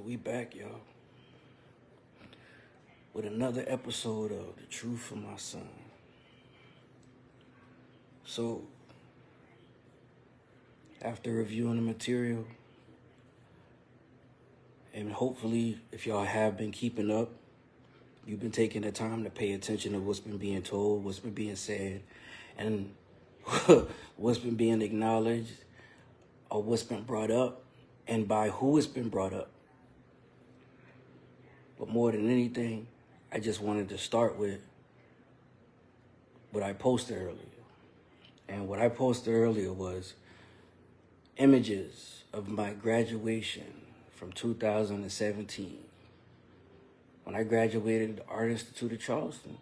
We back, y'all, with another episode of The Truth for My Son. So, after reviewing the material, and hopefully, if y'all have been keeping up, you've been taking the time to pay attention to what's been being told, what's been being said, and what's been being acknowledged, or what's been brought up, and by who it's been brought up. But more than anything, I just wanted to start with what I posted earlier. And what I posted earlier was images of my graduation from 2017. When I graduated at the Art Institute of Charleston.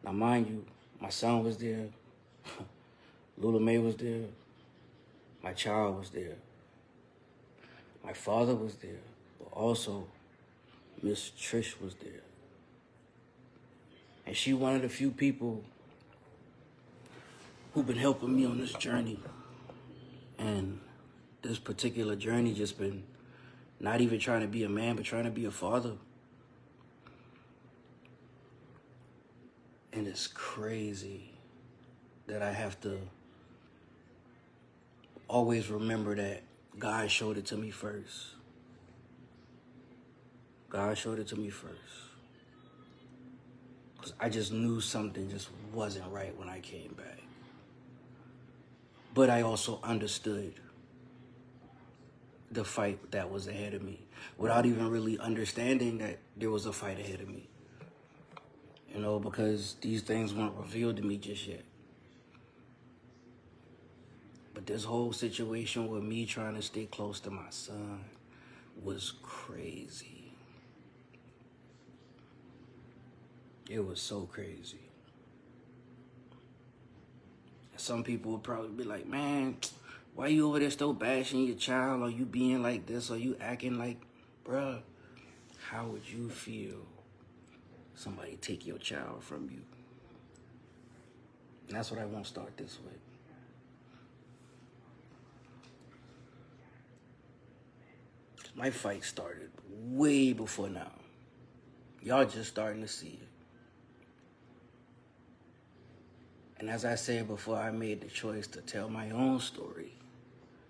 Now, mind you, my son was there, Lula Mae was there, my child was there, my father was there, but also Miss Trish was there. And she one of the few people who've been helping me on this journey. And this particular journey just been not even trying to be a man, but trying to be a father. And it's crazy that I have to always remember that God showed it to me first. God showed it to me first. Because I just knew something just wasn't right when I came back. But I also understood the fight that was ahead of me without even really understanding that there was a fight ahead of me. You know, because these things weren't revealed to me just yet. But this whole situation with me trying to stay close to my son was crazy. It was so crazy. Some people would probably be like, man, why you over there still bashing your child? Or you being like this? Or you acting like, bruh, how would you feel somebody take your child from you? And that's what I want to start this with. My fight started way before now. Y'all just starting to see it. And as I said before, I made the choice to tell my own story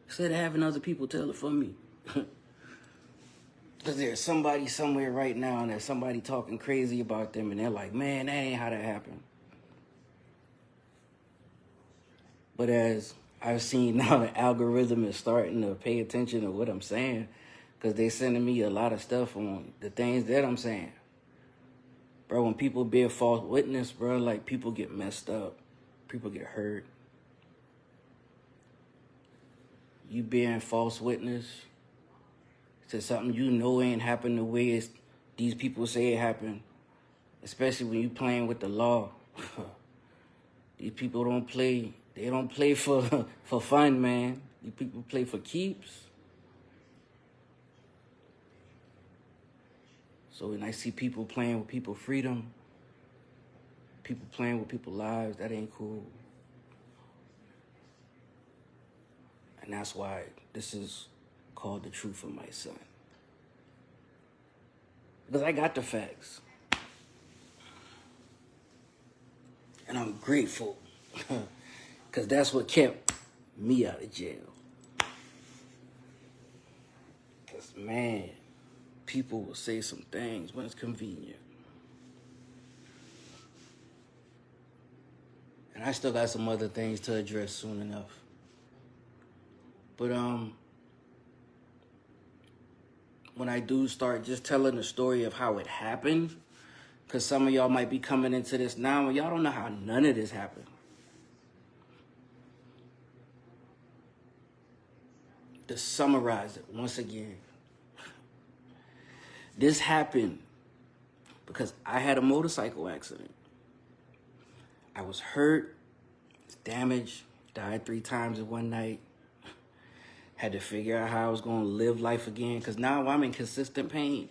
instead of having other people tell it for me. Because there's somebody somewhere right now and there's somebody talking crazy about them and they're like, man, that ain't how that happened. But as I've seen now, the algorithm is starting to pay attention to what I'm saying because they're sending me a lot of stuff on the things that I'm saying. Bro, when people bear false witness, bro, like people get messed up. People get hurt. You bearing false witness to something you know ain't happened the way these people say it happened, especially when you playing with the law. These people don't play. They don't play for fun, man. These people play for keeps. So when I see people playing with people's freedom, people playing with people's lives, that ain't cool. And that's why this is called The Truth for My Son. Because I got the facts. And I'm grateful. Because that's what kept me out of jail. Because, man, people will say some things when it's convenient. And I still got some other things to address soon enough. But when I do start just telling the story of how it happened, because some of y'all might be coming into this now and y'all don't know how none of this happened. To summarize it once again, this happened because I had a motorcycle accident. I was hurt, damaged, died 3 times in one night. Had to figure out how I was going to live life again because now I'm in consistent pain.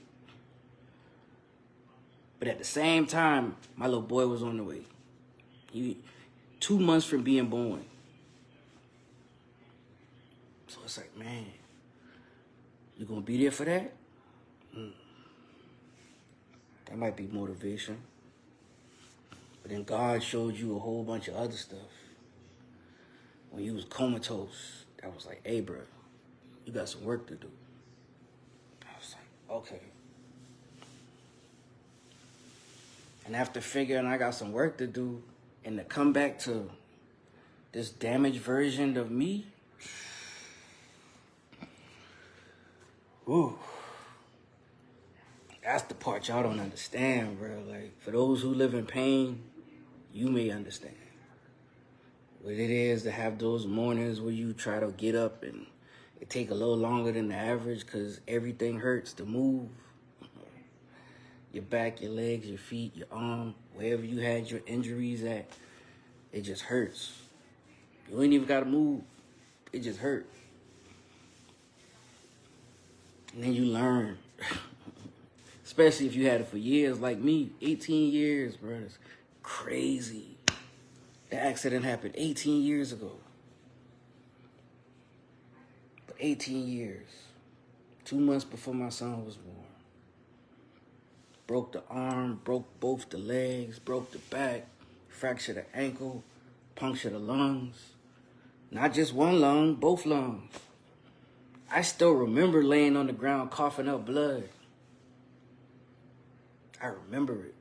But at the same time, my little boy was on the way. 2 months from being born. So it's like, man, You gonna be there for that? That might be motivation. But then God showed you a whole bunch of other stuff. When you was comatose, that was like, hey, bro, you got some work to do. I was like, okay. And after figuring I got some work to do, and to come back to this damaged version of me, ooh, that's the part y'all don't understand, bro. Like, for those who live in pain, you may understand what it is to have those mornings where you try to get up and it take a little longer than the average because everything hurts to move. Your back, your legs, your feet, your arm, wherever you had your injuries at, it just hurts. You ain't even got to move. It just hurt. And then you learn. Especially if you had it for years like me. 18 years, bro. It's crazy. The accident happened 18 years ago. But 18 years. 2 months before my son was born. Broke the arm, broke both the legs, broke the back, fractured the ankle, punctured the lungs. Not just one lung, both lungs. I still remember laying on the ground coughing up blood. I remember it.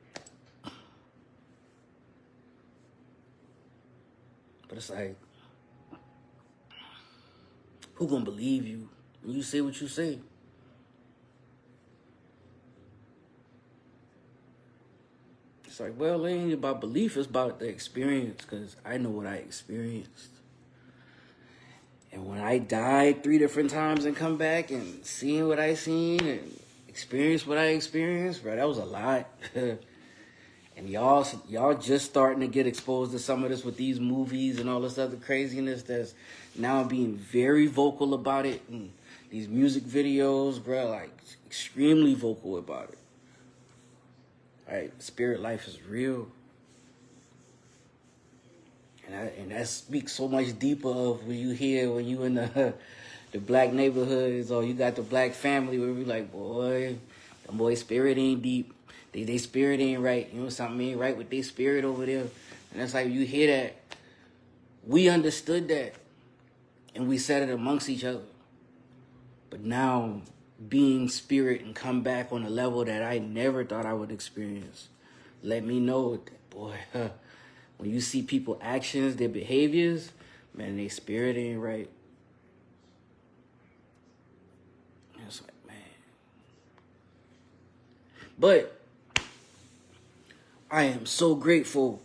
But it's like, who gonna believe you when you say what you say? It's like, well, it ain't about belief, it's about the experience, because I know what I experienced. And when I died 3 different times and come back and seeing what I seen and experienced what I experienced, bro, that was a lot. And y'all just starting to get exposed to some of this with these movies and all this other craziness that's now being very vocal about it. And these music videos, bro, like extremely vocal about it. All right, spirit life is real. And that speaks so much deeper of when you hear, when you in the black neighborhoods or you got the black family where we like, boy, the boy spirit ain't deep. They spirit ain't right. You know, something ain't right with their spirit over there. And that's like, you hear that. We understood that. And we said it amongst each other. But now, being spirit and come back on a level that I never thought I would experience, let me know that, boy, when you see people actions, their behaviors, man, their spirit ain't right. And it's like, man. But I am so grateful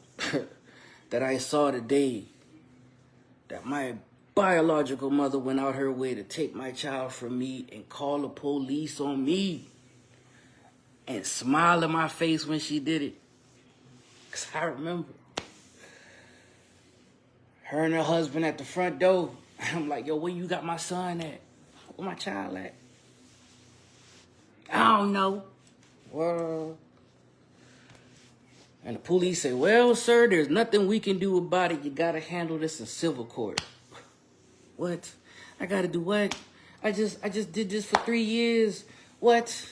that I saw the day that my biological mother went out her way to take my child from me and call the police on me and smile in my face when she did it. Because I remember her and her husband at the front door. I'm like, yo, where you got my son at? Where my child at? I don't know. Well, and the police say, well, sir, there's nothing we can do about it. You got to handle this in civil court. What? I got to do what? I just did this for 3 years. What?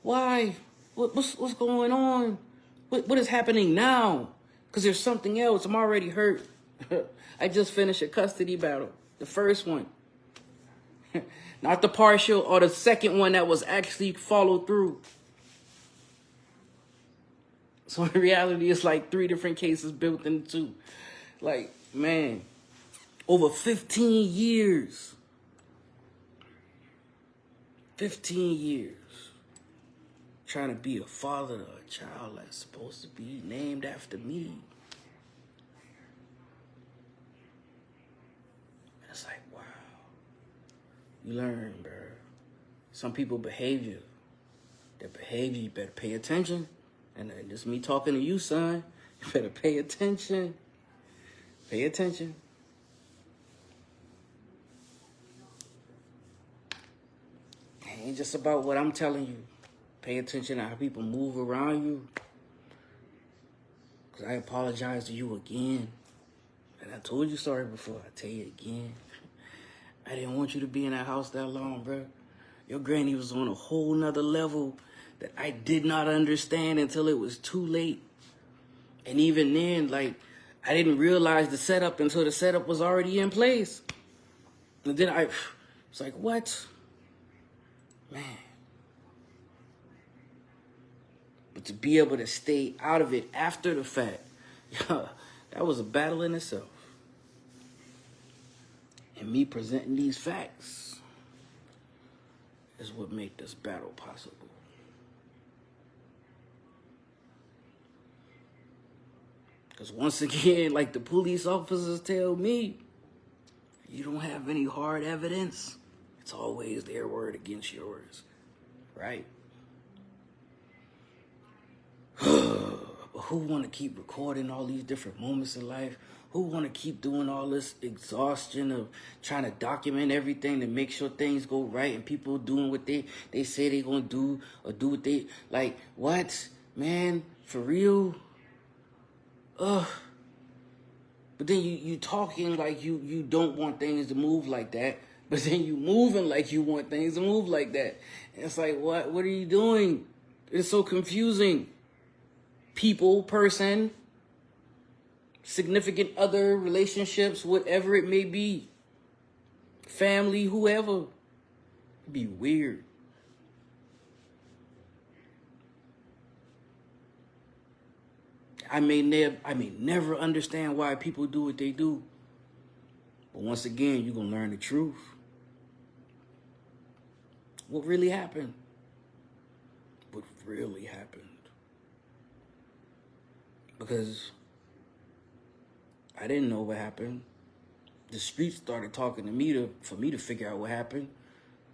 Why? What's going on? What is happening now? Because there's something else. I'm already hurt. I just finished a custody battle. The first one. Not the partial or the second one that was actually followed through. So in reality, it's like 3 different cases built into 2. Like, man, over 15 years. 15 years. Trying to be a father to a child that's supposed to be named after me. And it's like, wow. You learn, bro. Some people behavior. Their behavior, you better pay attention. And this is me talking to you, son. You better pay attention. Pay attention. It ain't just about what I'm telling you. Pay attention to how people move around you. Because I apologize to you again. And I told you sorry before. I tell you again. I didn't want you to be in that house that long, bro. Your granny was on a whole nother level that I did not understand until it was too late. And even then, like, I didn't realize the setup until the setup was already in place. And then I was like, what? Man. But to be able to stay out of it after the fact, that was a battle in itself. And me presenting these facts is what made this battle possible. Because once again, like the police officers tell me, you don't have any hard evidence. It's always their word against yours, right? But who want to keep recording all these different moments in life? Who want to keep doing all this exhaustion of trying to document everything to make sure things go right and people doing what they say they're going to do or do what they... Like, what? Man, for real? Ugh. But then you talking like you don't want things to move like that, but then you moving like you want things to move like that. And it's like, what are you doing? It's so confusing. People, person, significant other, relationships, whatever it may be, family, whoever. It'd be weird. I may never understand why people do what they do. But once again, you're going to learn the truth. What really happened? What really happened? Because I didn't know what happened. The streets started talking to me for me to figure out what happened.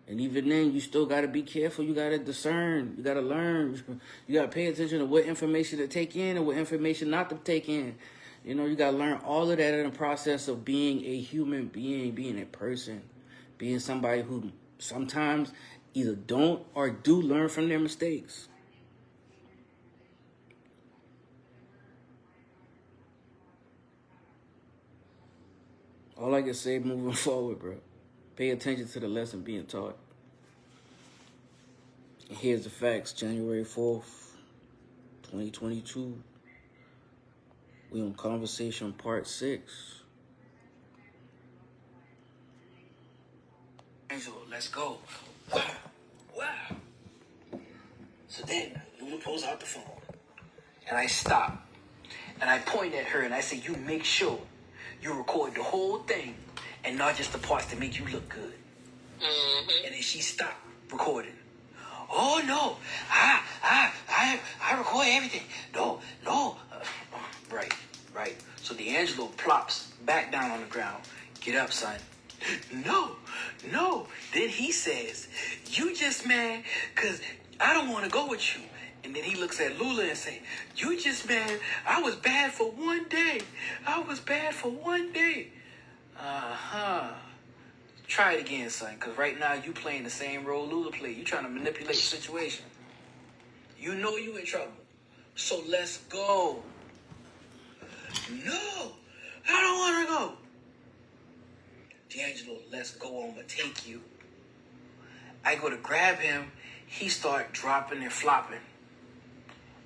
And even then, you still got to be careful. You got to discern. You got to learn. You got to pay attention to what information to take in and what information not to take in. You know, you got to learn all of that in the process of being a human being, being a person, being somebody who sometimes either don't or do learn from their mistakes. All I can say moving forward, bro, pay attention to the lesson being taught. And here's the facts. January 4th, 2022. We on Conversation Part 6. Angel, let's go. Wow. So then, Luna pulls out the phone. And I stop. And I point at her and I say, you make sure you record the whole thing and not just the parts that make you look good. Mm-hmm. And then she stopped recording. Oh, no. I record everything. No. Right. So D'Angelo plops back down on the ground. Get up, son. No. Then he says, you just mad because I don't want to go with you. And then he looks at Lula and say, you just mad. I was bad for one day. Uh-huh. Try it again, son, because right now you playing the same role Lula played. You trying to manipulate the situation. You know you in trouble. So let's go. No, I don't want to go. D'Angelo, let's go. I'm going to take you. I go to grab him. He start dropping and flopping.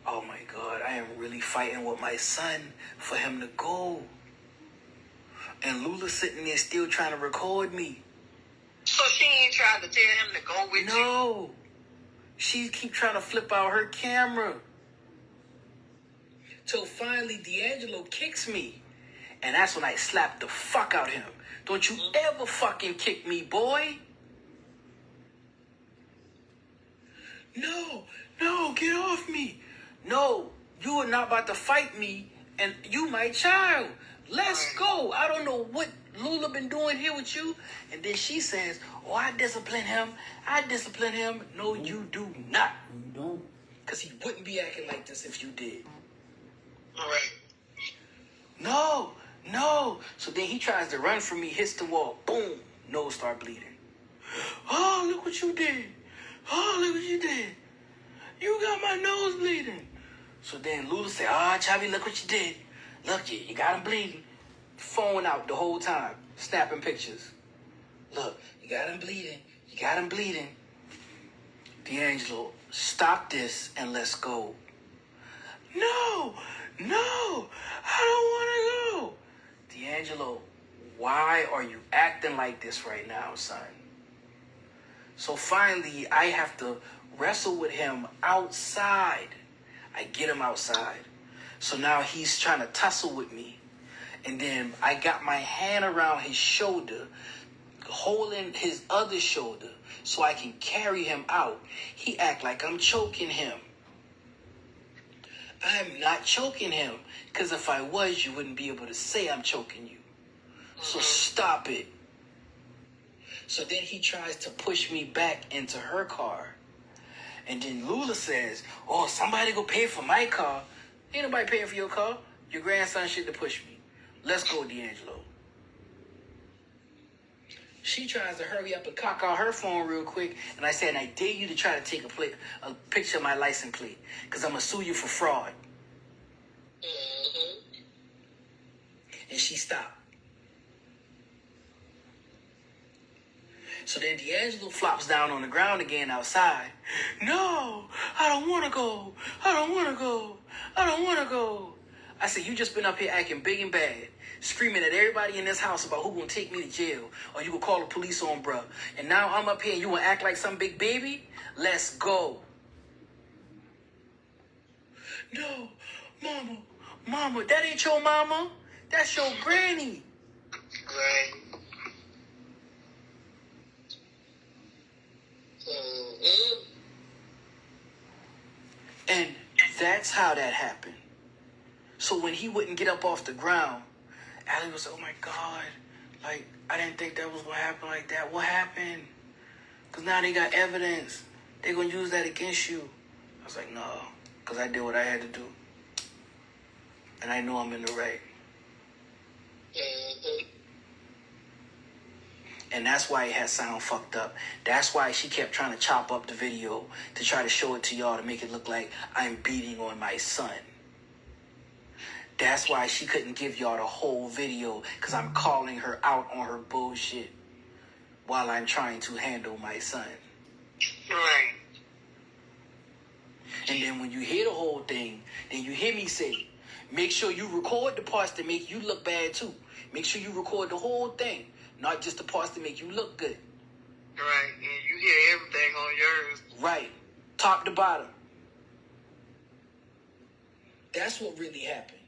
Oh, my God. I am really fighting with my son for him to go. And Lula's sitting there still trying to record me. So she ain't trying to tell him to go with you? No. She keep trying to flip out her camera. Till finally D'Angelo kicks me. And that's when I slap the fuck out of him. Don't you ever fucking kick me, boy. No, get off me. No, you are not about to fight me, and you my child. Let's go. I don't know what Lula been doing here with you. And then she says, oh, I discipline him. No, you do not. You don't. Because he wouldn't be acting like this if you did. All right. No. So then he tries to run from me, hits the wall. Boom. Nose start bleeding. Oh, look what you did. You got my nose bleeding. So then Lula said, Chubby, look what you did. Look, you got him bleeding. Phone out the whole time, snapping pictures. Look, you got him bleeding. You got him bleeding. D'Angelo, stop this and let's go. No, I don't want to go. D'Angelo, why are you acting like this right now, son? So finally, I have to wrestle with him outside. I get him outside. So now he's trying to tussle with me. And then I got my hand around his shoulder, holding his other shoulder so I can carry him out. He act like I'm choking him. I'm not choking him, because if I was, you wouldn't be able to say I'm choking you. So stop it. So then he tries to push me back into her car. And then Lula says, oh, somebody go pay for my car. Ain't nobody paying for your car. Your grandson shit to push me. Let's go, D'Angelo. She tries to hurry up and cock out her phone real quick. And I said, I dare you to try to take a picture of my license plate, because I'm going to sue you for fraud. And she stopped. So then D'Angelo flops down on the ground again outside. No, I don't want to go. I don't want to go. I don't want to go. I said, you just been up here acting big and bad, screaming at everybody in this house about who gonna take me to jail, or you gonna call the police on bruh. And now I'm up here and you wanna act like some big baby? Let's go. No, mama, that ain't your mama. That's your granny. Right. And that's how that happened. So when he wouldn't get up off the ground, Allie was like, oh my God, like, I didn't think that was going to happen like that. What happened? Because now they got evidence. They're going to use that against you. I was like, no, because I did what I had to do. And I know I'm in the right. And that's why it had sound fucked up. That's why she kept trying to chop up the video to try to show it to y'all to make it look like I'm beating on my son. That's why she couldn't give y'all the whole video, because I'm calling her out on her bullshit while I'm trying to handle my son. Right. And then when you hear the whole thing, then you hear me say, make sure you record the parts that make you look bad too. Make sure you record the whole thing, not just the parts that make you look good. Right, and you hear everything on yours. Right, top to bottom. That's what really happened.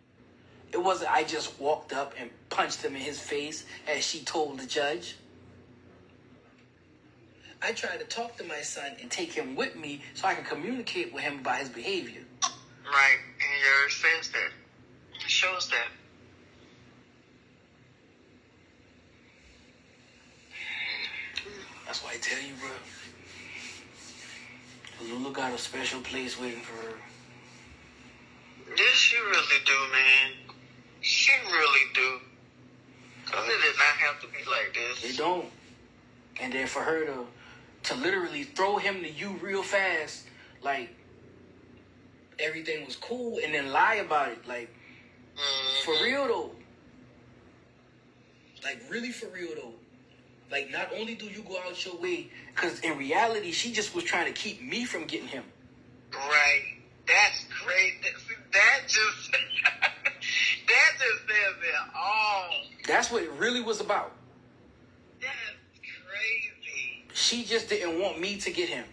It wasn't I just walked up and punched him in his face as she told the judge. I tried to talk to my son and take him with me so I could communicate with him about his behavior. Right, and yours says that. It shows that. That's why I tell you, bro. Lula got a special place waiting for her. Yes, she really do, man. She really do. Because it did not have to be like this. It don't. And then for her to literally throw him to you real fast, like everything was cool, and then lie about it, like for real though. Like really for real though. Like not only do you go out your way, because in reality she just was trying to keep me from getting him. Right. That's great. That just that just says it all. That's what it really was about. That's crazy. She just didn't want me to get him.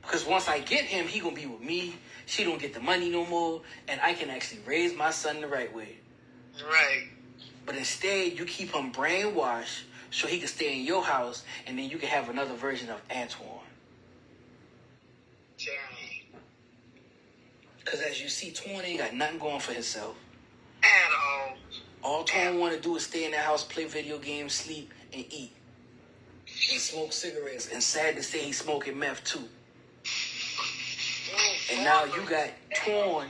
Because once I get him, he gonna be with me. She don't get the money no more. And I can actually raise my son the right way. Right. But instead, you keep him brainwashed so he can stay in your house. And then you can have another version of Antoine. Dang. Because as you see, Twan ain't got nothing going for himself. At all. All Twan want to do is stay in the house, play video games, sleep, and eat. And smoke cigarettes. And sad to say, he's smoking meth too. And now you got Twan,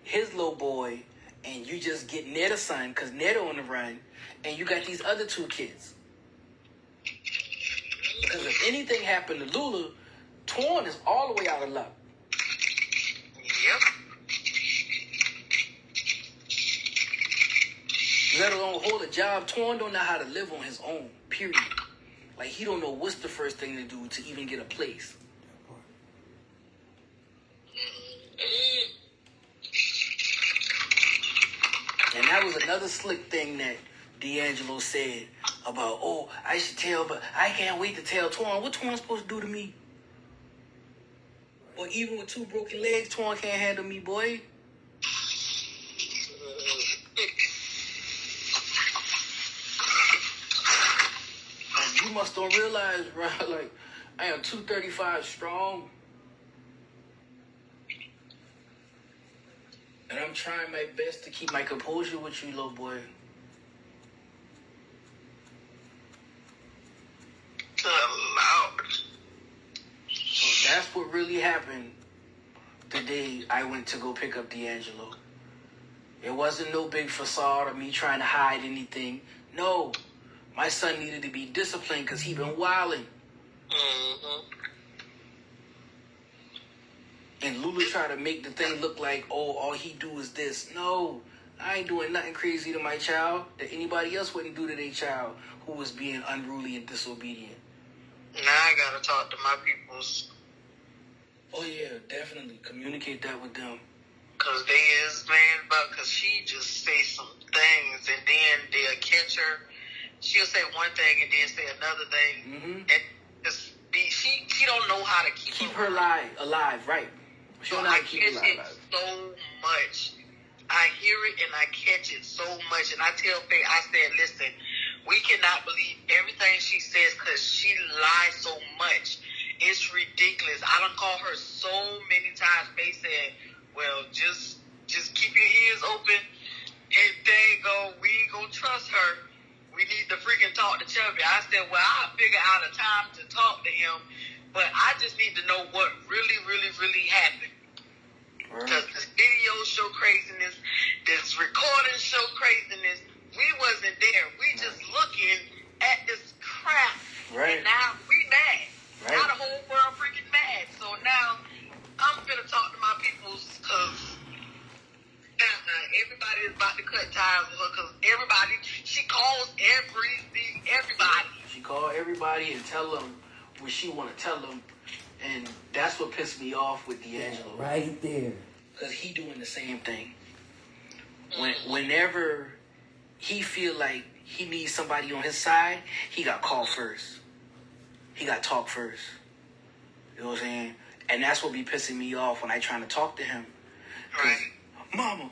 his little boy, and you just get Netta's son, because Netta on the run, and you got these other two kids. Because if anything happened to Lula, Twan is all the way out of luck. Yep. Let alone hold a job. Twan don't know how to live on his own, period. Like, he don't know what's the first thing to do to even get a place. And that was another slick thing that D'Angelo said about, oh, I should tell, but I can't wait to tell Twan. What Twan supposed to do to me? Or even with 2 broken legs, Twan can't handle me, boy. Like, you must don't realize, bro, like, I am 235 strong. And I'm trying my best to keep my composure with you, little boy. So that's what really happened the day I went to go pick up D'Angelo. It wasn't no big facade of me trying to hide anything. No, my son needed to be disciplined because he been wilding. Mm-hmm. And Lula tried to make the thing look like, oh, all he do is this. No, I ain't doing nothing crazy to my child that anybody else wouldn't do to their child who was being unruly and disobedient. Now I gotta talk to my peoples. Oh, yeah, definitely. Communicate that with them. Because they is mad about, because she just say some things and then they'll catch her. She'll say one thing and then say another thing. Mm-hmm. And just be, she don't know how to keep her alive, right. She don't know how to keep her alive. So much. I hear it and I catch it so much. And I tell Faye, I said, listen, we cannot believe everything she says because she lies so much. It's ridiculous. I done called her so many times. Faye said, well, just keep your ears open. And they go, we ain't gonna trust her. We need to freaking talk to Chubby. I said, well, I'll figure out a time to talk to him. But I just need to know what really, really, really happened. Because this video show craziness, this recording show craziness. We wasn't there. We just looking at this crap. Right. And now we mad. Right. Now the whole world freaking mad. So now I'm finna talk to my peoples because everybody is about to cut ties with her because she calls everybody. She called everybody and tell them what she want to tell them. And that's what pissed me off with D'Angelo. Yeah, right there. Because he doing the same thing. Whenever he feel like he needs somebody on his side, he got called first. He got talk first. You know what I'm saying? And that's what be pissing me off when I trying to talk to him. Right. Mama,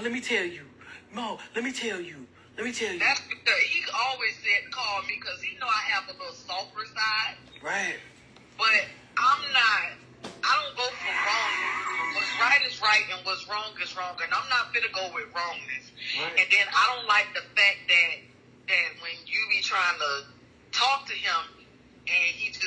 let me tell you. No, let me tell you. That's because he always said call me because he know I have a little softer side. Right. But I don't go for wrong. What's right is right and what's wrong is wrong. And I'm not finna go with wrongness. Right. And then I don't like the fact that when you be trying to talk to him and he just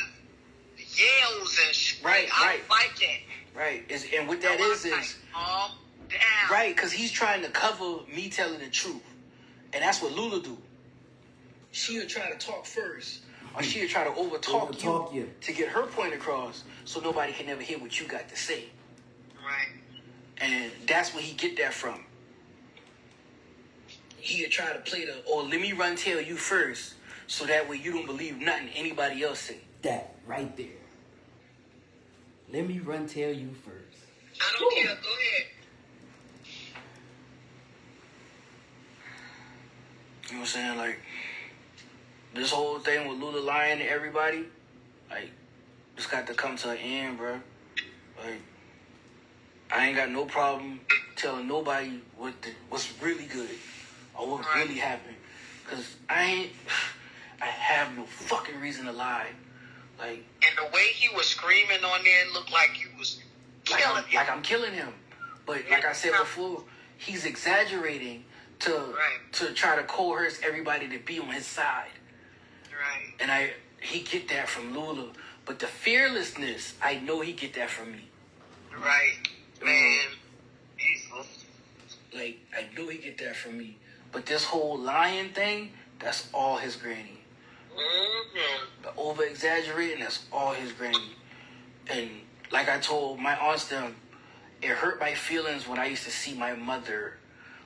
yells and shit. Right. I don't like that. Right. And what that is calm down. right, because he's trying to cover me telling the truth. And that's what Lula do. She'll try to talk first. Or she'll try to overtalk you to get her point across so nobody can never hear what you got to say. Right. And that's where he get that from. He'll try to play let me run tell you first so that way you don't believe nothing anybody else say. That right there. Let me run tell you first. I don't care. Go ahead. You know what I'm saying? Like, this whole thing with Lula lying to everybody, like, just got to come to an end, bro. Like, I ain't got no problem telling nobody what's really good or what really happened. Because I have no fucking reason to lie. Like, and the way he was screaming on there looked like he was killing him. Like I'm killing him. But like I said before, he's exaggerating to try to coerce everybody to be on his side. Right. And he get that from Lula. But the fearlessness, I know he get that from me. Right. Man. Like, I know he get that from me. But this whole lying thing, that's all his granny. Mm-hmm. The over-exaggerating, that's all his granny. And like I told my aunts them, it hurt my feelings when I used to see my mother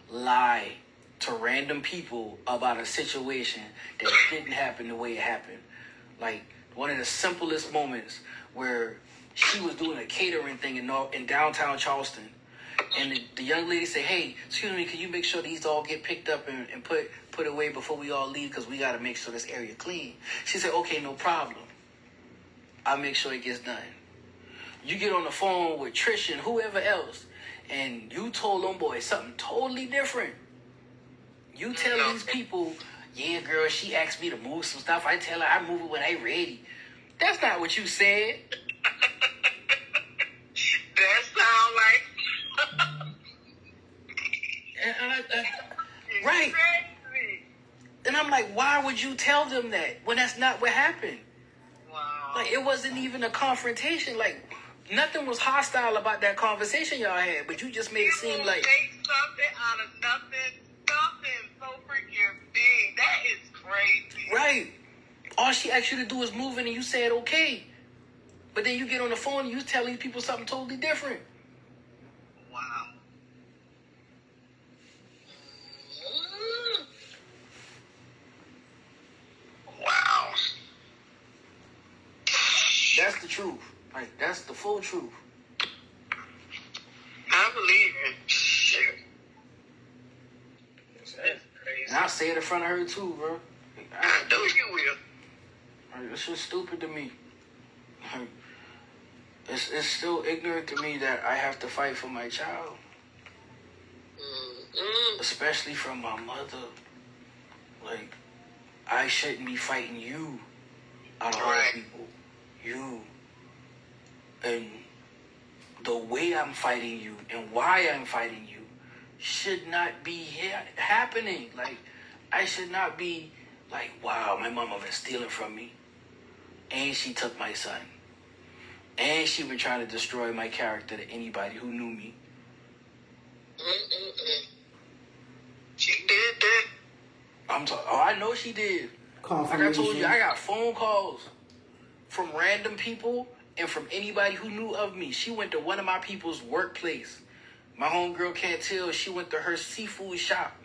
lie to random people about a situation that didn't happen the way it happened. Like, one of the simplest moments where she was doing a catering thing in downtown Charleston. And the young lady said, hey, excuse me, can you make sure these all get picked up and put away before we all leave? Because we got to make sure this area clean. She said, okay, no problem. I'll make sure it gets done. You get on the phone with Trish and whoever else, and you told them boys something totally different. You tell these people, yeah, girl, she asked me to move some stuff. I tell her I move it when I ready. That's not what you said. That sound like... Right. Crazy. And I'm like, why would you tell them that when that's not what happened? Wow. Like, it wasn't even a confrontation. Like, nothing was hostile about that conversation y'all had, but you just made it seem like... make something out of nothing, something so freaking big. That is crazy. Right. All she asked you to do is move in and you said okay. But then you get on the phone and you tell these people something totally different. Wow. Wow. That's the truth. Like, that's the full truth. I believe it. Shit. That's crazy. And I'll say it in front of her too, bro. I know you will. Like, it's just stupid to me. Like, it's still ignorant to me that I have to fight for my child. Especially from my mother. Like, I shouldn't be fighting you out of all people. You. And the way I'm fighting you and why I'm fighting you should not be happening. Like, I should not be like, wow, my mama been stealing from me. And she took my son. And she been trying to destroy my character to anybody who knew me. She did that. I know she did. Like I told you, I got phone calls from random people and from anybody who knew of me. She went to one of my people's workplace. My homegirl can't tell. She went to her seafood shop.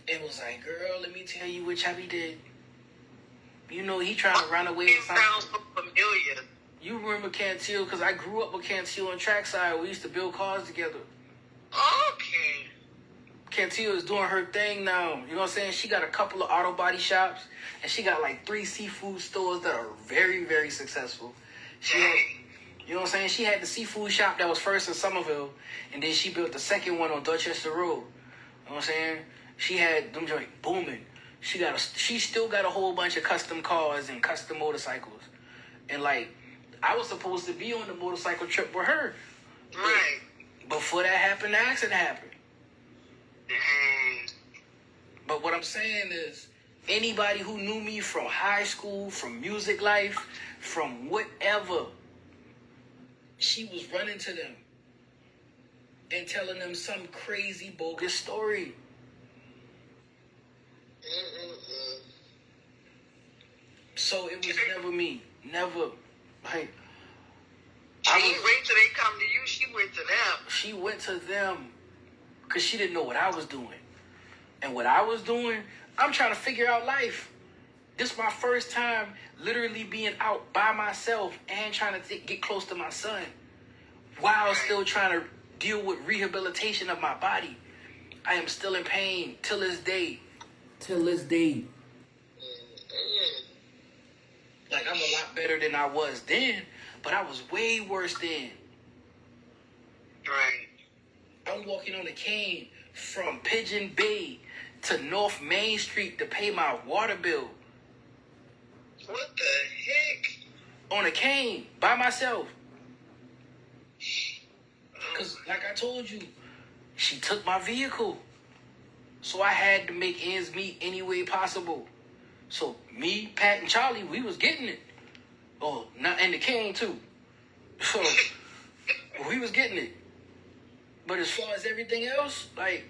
And was like, girl, let me tell you what Chubby did. You know, he trying to run away with something. It sounds so familiar. You remember Cantil, because I grew up with Cantil on trackside. We used to build cars together. Okay. Cantil is doing her thing now. You know what I'm saying? She got a couple of auto body shops, and she got like 3 seafood stores that are very, very successful. She had, you know what I'm saying? She had the seafood shop that was first in Somerville, and then she built the second one on Dorchester Road. You know what I'm saying? She had them joint booming. She still got a whole bunch of custom cars and custom motorcycles. And like, I was supposed to be on the motorcycle trip with her. Right. Before that happened, the accident happened. Dang. But what I'm saying is, anybody who knew me from high school, from music life, from whatever, she was running to them and telling them some crazy, bogus story. So it was never me. Never. Like, She didn't wait till they come to you. She went to them. She went to them because she didn't know what I was doing. And what I was doing, I'm trying to figure out life. This is my first time literally being out by myself and trying to get close to my son while still trying to deal with rehabilitation of my body. I am still in pain till this day. Till this day. Like, I'm a lot better than I was then, but I was way worse then. Right. I'm walking on a cane from Pigeon Bay to North Main Street to pay my water bill. What the heck? On a cane, by myself. Because, like I told you, she took my vehicle. So I had to make ends meet any way possible. So me, Pat, and Charlie, we was getting it. Oh, not and the cane too. So we was getting it. But as far as everything else, like,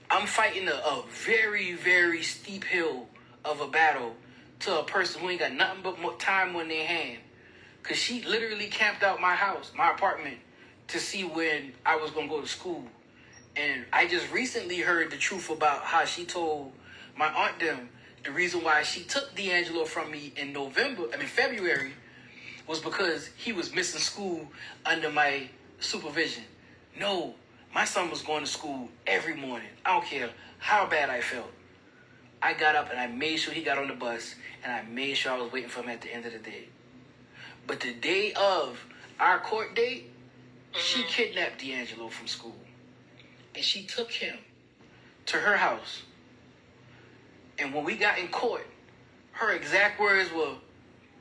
I'm fighting a very, very steep hill of a battle to a person who ain't got nothing but more time on their hand. Because she literally camped out my house, my apartment, to see when I was going to go to school. And I just recently heard the truth about how she told my aunt them the reason why she took D'Angelo from me in February, was because he was missing school under my supervision. No, my son was going to school every morning. I don't care how bad I felt. I got up and I made sure he got on the bus, and I made sure I was waiting for him at the end of the day. But the day of our court date, she kidnapped D'Angelo from school. And she took him to her house. And when we got in court, her exact words were,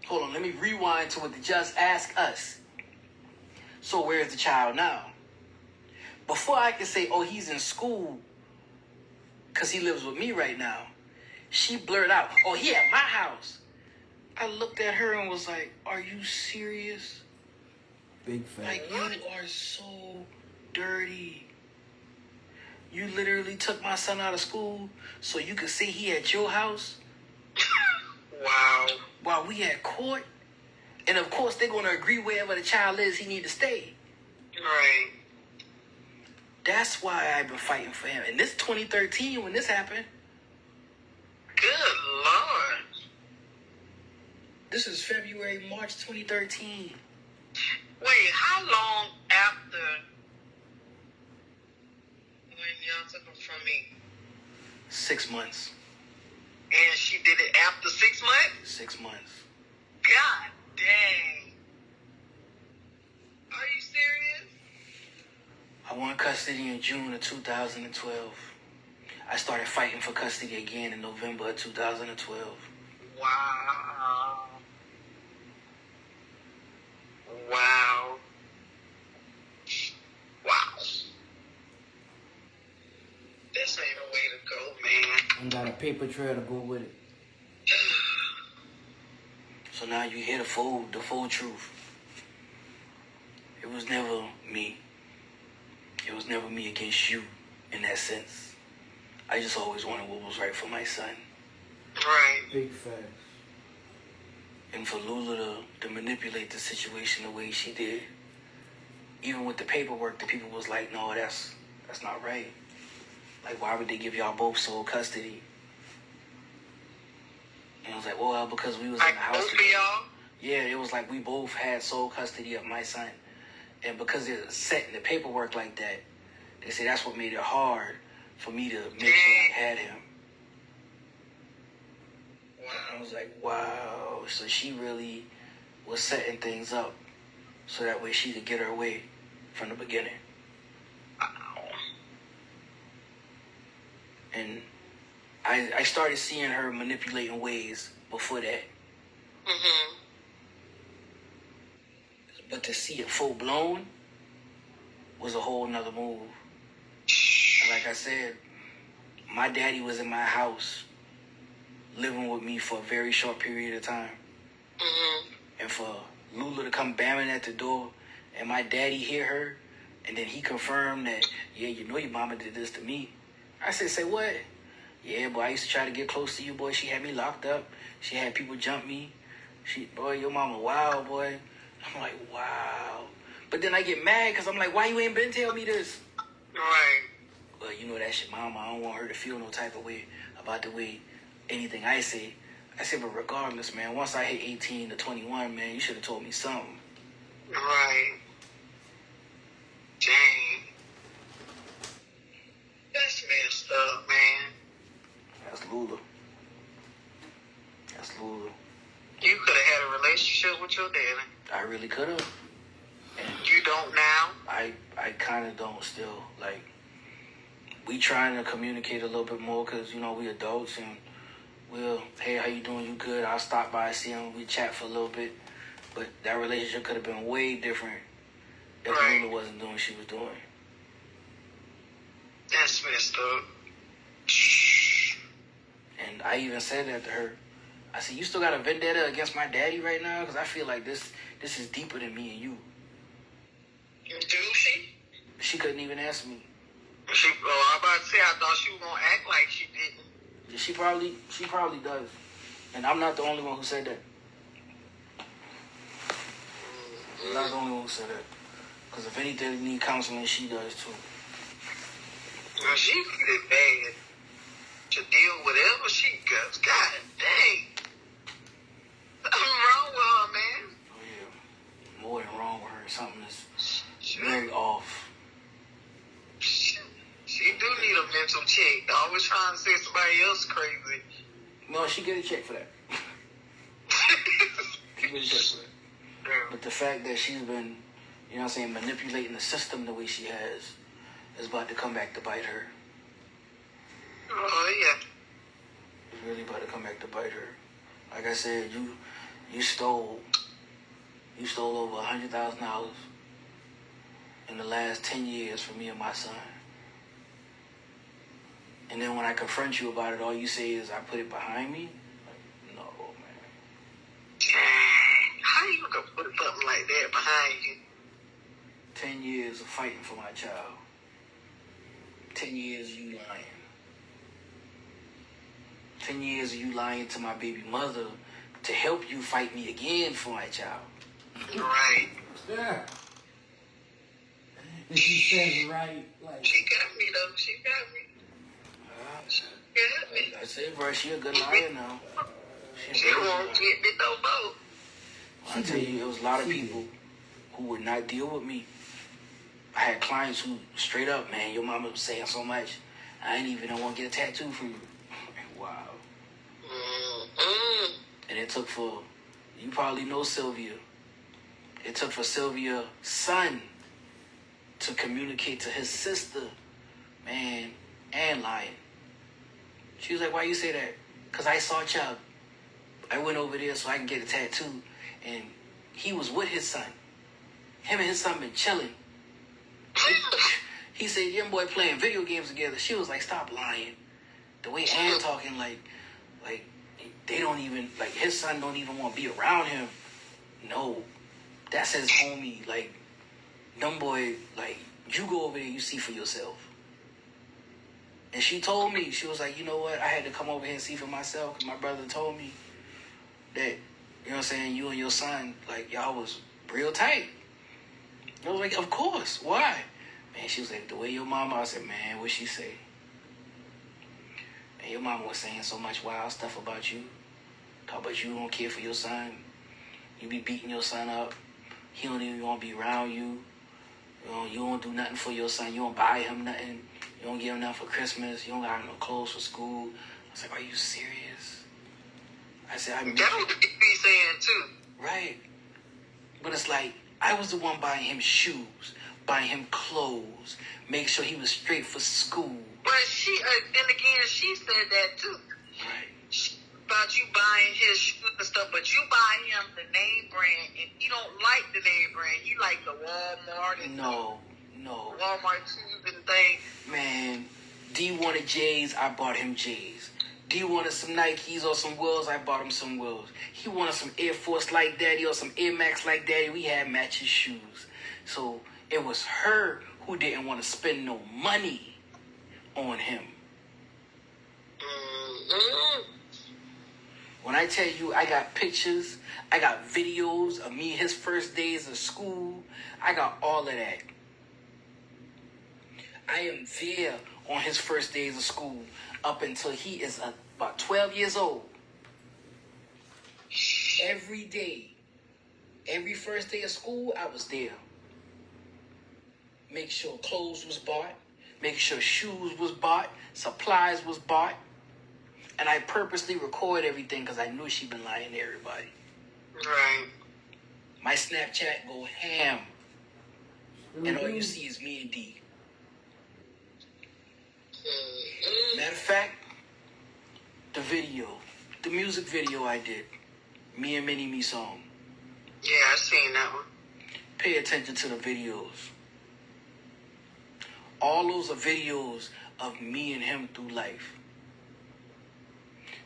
hold on, let me rewind to what the judge asked us. So where's the child now? Before I could say, oh, he's in school because he lives with me right now, she blurted out, oh, he at my house. I looked at her and was like, are you serious? Big fact. Like, you are so dirty. You literally took my son out of school so you could say he at your house? Wow. While we at court? And of course, they're going to agree wherever the child is, he need to stay. Right. That's why I've been fighting for him. And this 2013, when this happened. Good Lord. This is February, March 2013. Wait, how long after when y'all took him from me? 6 months. And she did it after 6 months? 6 months. God dang. Are you serious? I won custody in June of 2012. I started fighting for custody again in November of 2012. Wow. Wow. Wow. This ain't a way to go, man. And got a paper trail to go with it. So now you hear the full truth. It was never me. It was never me against you in that sense. I just always wanted what was right for my son. Right. Big facts. And for Lula to manipulate the situation the way she did, even with the paperwork, the people was like, no, that's not right. Like, why would they give y'all both sole custody? And I was like, well, because we was in the house both together. of y'all? Yeah, it was like we both had sole custody of my son. And because it's set in the paperwork like that, they say that's what made it hard for me to make sure I had him. Wow. I was like, wow. So she really was setting things up so that way she could get her way from the beginning. Wow. And I started seeing her manipulating ways before that. Mm-hmm. But to see it full blown was a whole nother move. And like I said, my daddy was in my house living with me for a very short period of time. Mm-hmm. And for Lula to come banging at the door and my daddy hear her, and then he confirmed that, yeah, you know your mama did this to me. I said, say what? Yeah, boy, I used to try to get close to you, boy. She had me locked up. She had people jump me. Boy, your mama wild, boy. I'm like, wow. But then I get mad because I'm like, why you ain't been tell me this? Right. Well, you know that's your mama. I don't want her to feel no type of way about the way anything I say. I said, but regardless, man, once I hit 18 to 21, man, you should have told me something. Right. Dang. That's messed up, man. That's Lula. That's Lula. You could have had a relationship with your daddy. I really could have. And You don't now? I kind of don't still. Like, we trying to communicate a little bit more because, you know, we adults and we'll, hey, how you doing? You good? I'll stop by, see him. We chat for a little bit. But that relationship could have been way different if Right. Lula wasn't doing what she was doing. That's messed up. And I even said that to her. I said, you still got a vendetta against my daddy right now? Because I feel like this is deeper than me and you. Do she? She couldn't even answer me. I'm about to say, I thought she was going to act like she didn't. She probably does. And I'm not the only one who said that. I'm not the only one who said that. Because if anything need counseling, she does too. Well, she did bad. to deal with whatever she goes. God dang. Something wrong with her, man. Oh, yeah. More than wrong with her. Something is very off. She do need a mental check. Always trying to say somebody else crazy. No, she get a check for that. She get a check for that. But the fact that she's been, you know what I'm saying, manipulating the system the way she has is about to come back to bite her. Oh, yeah. It's really about to come back to bite her. Like I said, you stole over $100,000 in the last 10 years from me and my son. And then when I confront you about it, all you say is, I put it behind me? Like, no, man. How you gonna put something like that behind you? 10 years of fighting for my child. 10 years of you lying. 10 years of you lying to my baby mother to help you fight me again for my child. Right. Yeah. And she says right, like... She got me, though. She got me. She got me. I said, bro, she a good liar now. She won't get me no more. I tell you, there was a lot of people who would not deal with me. I had clients who straight up, man, your mama was saying so much, I ain't even want to get a tattoo from you. Wow. Mm-hmm. And it took for, you probably know Sylvia, it took for Sylvia's son to communicate to his sister, man, and lying. She was like, why you say that? Because I saw Chubb. I went over there so I can get a tattoo. And he was with his son. Him and his son been chilling. He said, young boy playing video games together. She was like, stop lying. The way Ann talking, like they don't even, like his son don't even want to be around him. No, that's his homie. Like, them boy, like, you go over there, you see for yourself. And she told me, she was like, you know what? I had to come over here and see for myself. Because my brother told me that, you know what I'm saying, you and your son, like, y'all was real tight. I was like, of course. Why? Man, she was like, the way your mama, I said, man, what'd she say? And your mama was saying so much wild stuff about you. Talk about you don't care for your son. You be beating your son up. He don't even want to be around you. You don't do nothing for your son. You don't buy him nothing. You don't give him nothing for Christmas. You don't got no clothes for school. I was like, are you serious? I said, I mean, That's what he be saying, too. right. But it's like, I was the one buying him shoes, buying him clothes, make sure he was straight for school. But she, and again, she said that, too. Right. About you buying his shoes and stuff, but you buy him the name brand, and he don't like the name brand. He like the Walmart and No. Walmart shoes and things. Man, D wanted J's, I bought him J's. D wanted some Nikes or some Wills, I bought him some Wills. He wanted some Air Force like Daddy or some Air Max like Daddy. We had matching shoes. So it was her who didn't want to spend no money on him. Mm-hmm. When I tell you I got pictures, I got videos of me his first days of school, I got all of that. I am there on his first days of school up until he is about 12 years old. Every day, every first day of school, I was there. Make sure clothes was bought, make sure shoes was bought, supplies was bought. And I purposely record everything because I knew she'd been lying to everybody. Right. My Snapchat go ham. And all you see is me and D. Matter of fact, the music video I did, Me and Mini Me song. Yeah, I seen that one. Pay attention to the videos. All those are videos of me and him through life.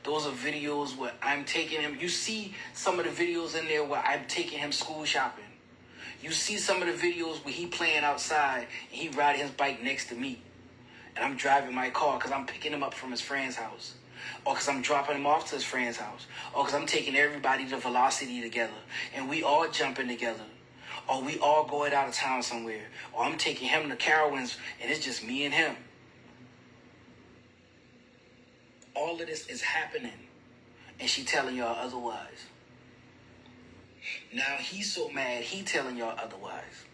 Those are videos where I'm taking him. You see some of the videos in there where I'm taking him school shopping. You see some of the videos where he playing outside and he riding his bike next to me. And I'm driving my car because I'm picking him up from his friend's house. Or because I'm dropping him off to his friend's house. Or because I'm taking everybody to Velocity together. And we all jumping together. Or we all going out of town somewhere. Or I'm taking him to Carowinds and it's just me and him. all of this is happening, and she telling y'all otherwise. Now he's so mad, he telling y'all otherwise.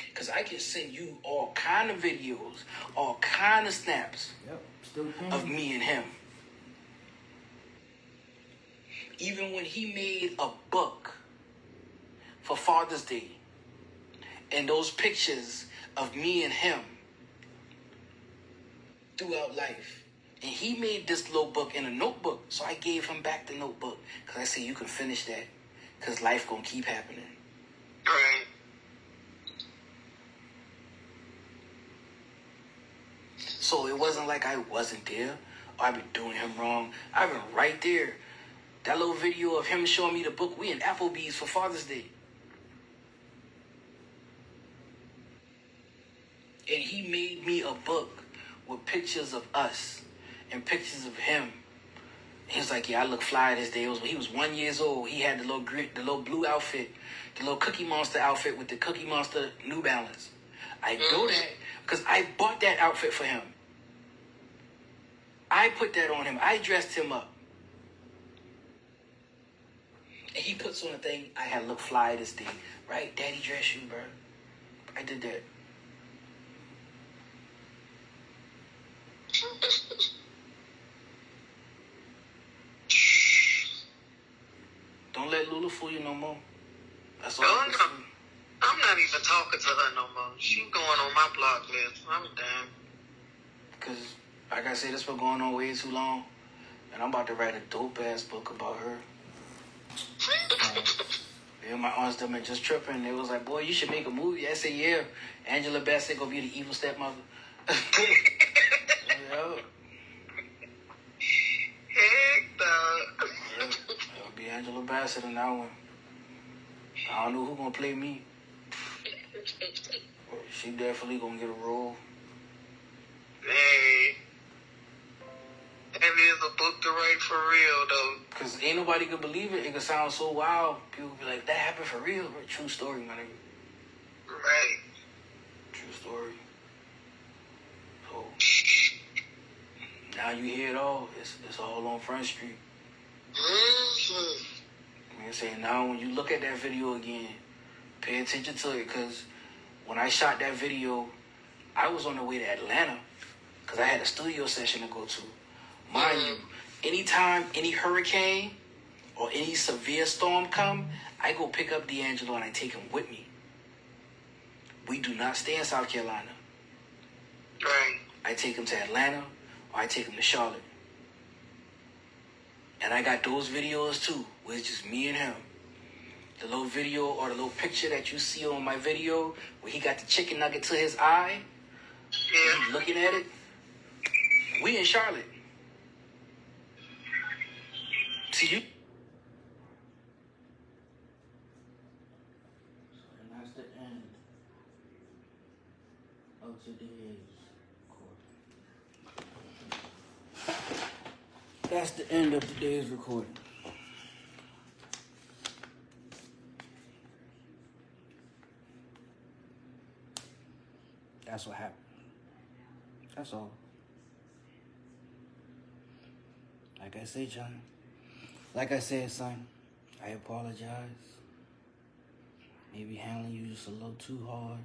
Because I can send you all kind of videos, all kind of snaps of me and him. Even when he made a book for Father's Day, and those pictures of me and him throughout life. And he made this little book in a notebook, so I gave him back the notebook. Because I said, you can finish that, because life going to keep happening. Right. So it wasn't like I wasn't there, or I've been doing him wrong. I've been right there. That little video of him showing me the book, we in Applebee's for Father's Day. And he made me a book with pictures of us and pictures of him. He was like, yeah, I look fly this day. He was 1 year old. He had the little blue outfit, the little Cookie Monster outfit with the Cookie Monster New Balance. I know that because I bought that outfit for him. I put that on him. I dressed him up. And he puts on a thing, I had look fly this day. Right? Daddy dress you, bro. I did that. Don't let Lula fool you no more. That's all I can say. I'm not even talking to her no more. She going on my block list. I'm done. Because, like I said, this been going on way too long. And I'm about to write a dope-ass book about her. Yeah, my aunts them been just tripping. They was like, boy, you should make a movie. I said, yeah. Angela Bassett gonna be the evil stepmother. Yeah. Heck, dog. It'll be Angela Bassett in that one. I don't know who gonna play me. She definitely gonna get a role. Hey. That is a book to write for real, though. Because ain't nobody could believe it. It could sound so wild. People be like, that happened for real. True story, my nigga. Right. True story. So, now you hear it all. It's all on Front Street. I'm saying now when you look at that video again, pay attention to it. Because when I shot that video, I was on the way to Atlanta. Because I had a studio session to go to. Mind you, anytime any hurricane or any severe storm come, I go pick up D'Angelo and I take him with me. We do not stay in South Carolina. Right. I take him to Atlanta or I take him to Charlotte. And I got those videos too, where it's just me and him. The little video or the little picture that you see on my video where he got the chicken nugget to his eye. Yeah. He's looking at it. We in Charlotte. See you. And that's the end of today's recording. That's the end of today's recording. That's what happened. That's all. Like I said, John. Like I said, son, I apologize. Maybe handling you just a little too hard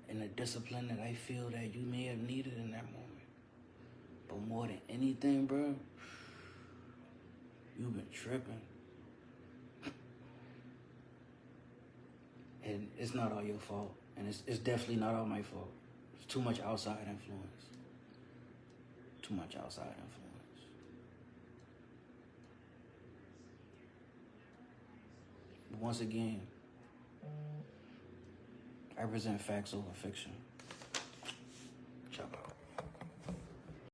in the discipline that I feel that you may have needed in that moment. But more than anything, bro, you've been tripping. And it's not all your fault. And it's definitely not all my fault. It's too much outside influence. Too much outside influence. Once again, I present facts over fiction.